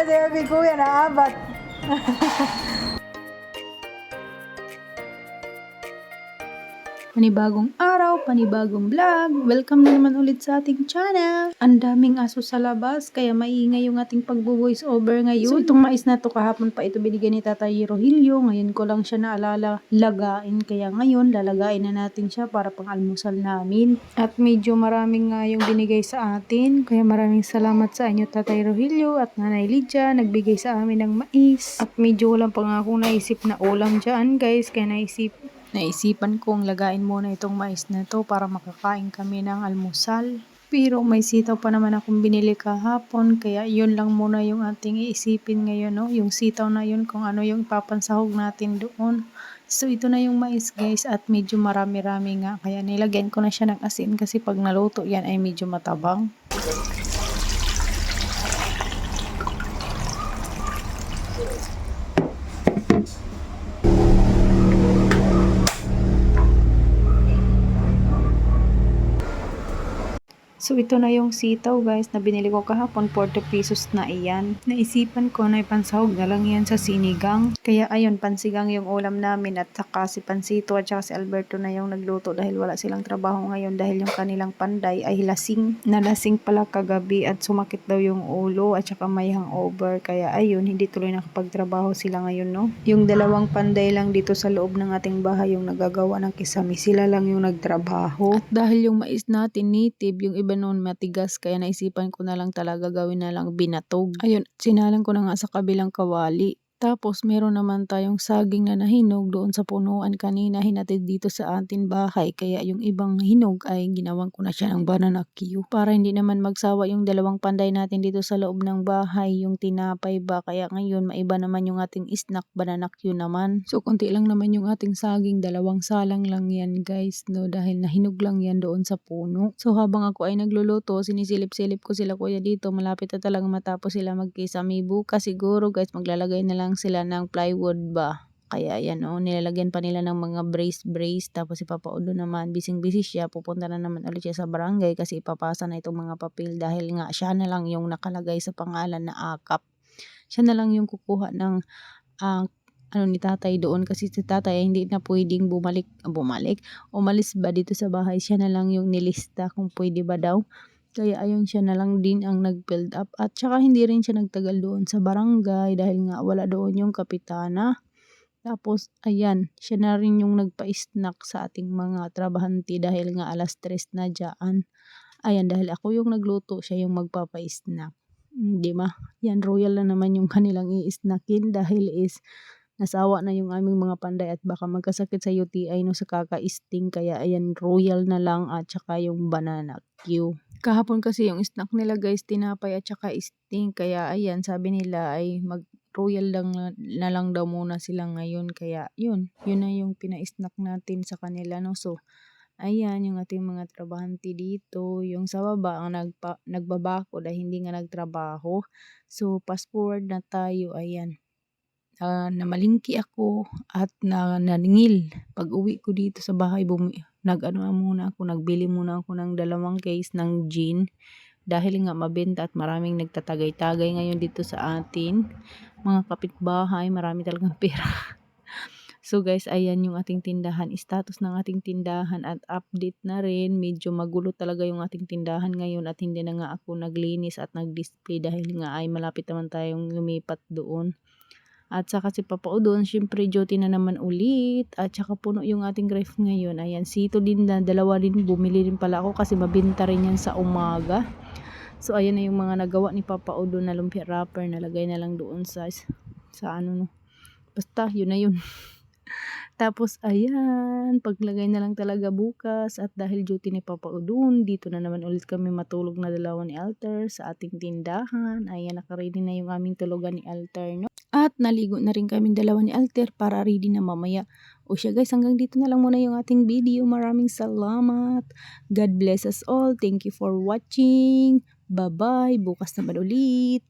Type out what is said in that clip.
Sabi kuya, naabat. Panibagong araw, panibagong vlog. Welcome na naman ulit sa ating channel. Ang daming aso sa labas, kaya maingay yung ating pagbo-voice over ngayon. So itong mais na to, kahapon pa ito binigyan ni Tatay Rogelio. Ngayon ko lang siya naalala lagain, kaya ngayon lalagain na natin siya para pang almusal namin. At medyo maraming nga yung binigay sa atin, kaya maraming salamat sa inyo Tatay Rogelio at Nanay Lydia, nagbigay sa amin ng mais. At medyo walang pa nga akong naisip na ulam dyan guys, kaya naisipan kong lagain muna itong mais na to para makakain kami ng almusal. Pero may sitaw pa naman akong binili kahapon, kaya yun lang muna yung ating iisipin ngayon, no? Yung sitaw na yun, kung ano yung papansahog natin doon. So ito na yung mais guys, at medyo marami-rami nga, kaya nilagyan ko na siya ng asin kasi pag naluto yan ay medyo matabang. So ito na yung sitaw guys na binili ko kahapon, 40 pesos na iyan. Naisipan ko na ipansahog na lang yan sa sinigang. Kaya ayun, pansigang yung ulam namin at saka si Pansito at saka si Alberto na yung nagluto dahil wala silang trabaho ngayon dahil yung kanilang panday ay lasing. Nalasing pala kagabi at sumakit daw yung ulo at saka may hangover. Kaya ayun, hindi tuloy nakapagtrabaho sila ngayon, no? Yung dalawang panday lang dito sa loob ng ating bahay yung nagagawa ng kisame. Sila lang yung nagtrabaho. At dahil yung mais natin native, yung iba noon matigas, kaya naisipan ko na lang talaga gawin na lang binatog. Ayun, sinalang ko na nga sa kabilang kawali. Tapos meron naman tayong saging na nahinog doon sa punuan kanina, hinatid dito sa ating bahay, kaya yung ibang hinog ay ginawan ko na siya ng banana Q para hindi naman magsawa yung dalawang panday natin dito sa loob ng bahay, yung tinapay ba, kaya ngayon maiba naman yung ating snack, banana Q naman. So konti lang naman yung ating saging, dalawang salang lang yan guys, no, dahil nahinog lang yan doon sa puno. So habang ako ay nagluluto, sinisilip-silip ko sila kuya dito, malapit na talaga matapos sila magkisame. Bukas siguro guys maglalagay na lang sila ng plywood ba, kaya yan o, nilalagyan pa nila ng mga brace, tapos si Papa Udo naman bising-busy siya, pupunta na naman ulit siya sa barangay kasi ipapasa na itong mga papel dahil nga siya na lang yung nakalagay sa pangalan na akap, siya na lang yung kukuha ng ano ni tatay doon kasi si tatay hindi na pwedeng umalis ba dito sa bahay, siya na lang yung nilista kung pwede ba daw. Kaya ayun, siya na lang din ang nag-build up at saka hindi rin siya nagtagal doon sa barangay dahil nga wala doon yung kapitana. Tapos ayan, siya na rin yung nagpa-snack sa ating mga trabahante dahil nga alas 3 na dyan. Ayan, dahil ako yung nagluto, siya yung magpapa-snack. Di ba? Yan, royal na naman yung kanilang i-snackin dahil is nasawa na yung aming mga panday at baka magkasakit sa UTI no sa kaka-sting, kaya ayan, royal na lang at saka yung banana Q. Kahapon kasi yung snack nila guys, tinapay at saka sting, kaya ayan, sabi nila ay mag-royal lang na lang daw muna sila ngayon, kaya yun na yung pina-snack natin sa kanila, no. So ayan yung ating mga trabahante dito, yung sa baba ang nagbabako dahil hindi nga nagtrabaho. So fast forward na tayo, ayan. Namalingki ako at naningil. Pag uwi ko dito sa bahay, nagbili muna ako ng 2 case ng gin dahil nga mabenta at maraming nagtatagay-tagay ngayon dito sa atin. Mga kapitbahay, marami talagang pera. So guys, ayan yung ating tindahan, status ng ating tindahan at update na rin. Medyo magulo talaga yung ating tindahan ngayon at hindi na nga ako naglinis at nag-display dahil nga ay malapit naman tayong lumipat doon. At saka si Papa Udon, syempre duty na naman ulit. At saka puno yung ating ref ngayon. Ayan, sito din na, 2 din, bumili din pala ako kasi mabenta rin yan sa umaga. So ayan na yung mga nagawa ni Papa Udon na lumpia wrapper, nalagay na lang doon sa ano, no. Basta yun na yun. Tapos ayan, paglagay na lang talaga bukas at dahil duty ni Papa Udon, dito na naman ulit kami matulog na dalawa ni Alter sa ating tindahan. Ayan, nakaready na yung aming tulugan ni Alter, no? At naligo na rin kami dalawa ni Alter para ready na mamaya. O siya guys, hanggang dito na lang muna yung ating video. Maraming salamat. God bless us all. Thank you for watching. Bye-bye. Bukas naman ulit.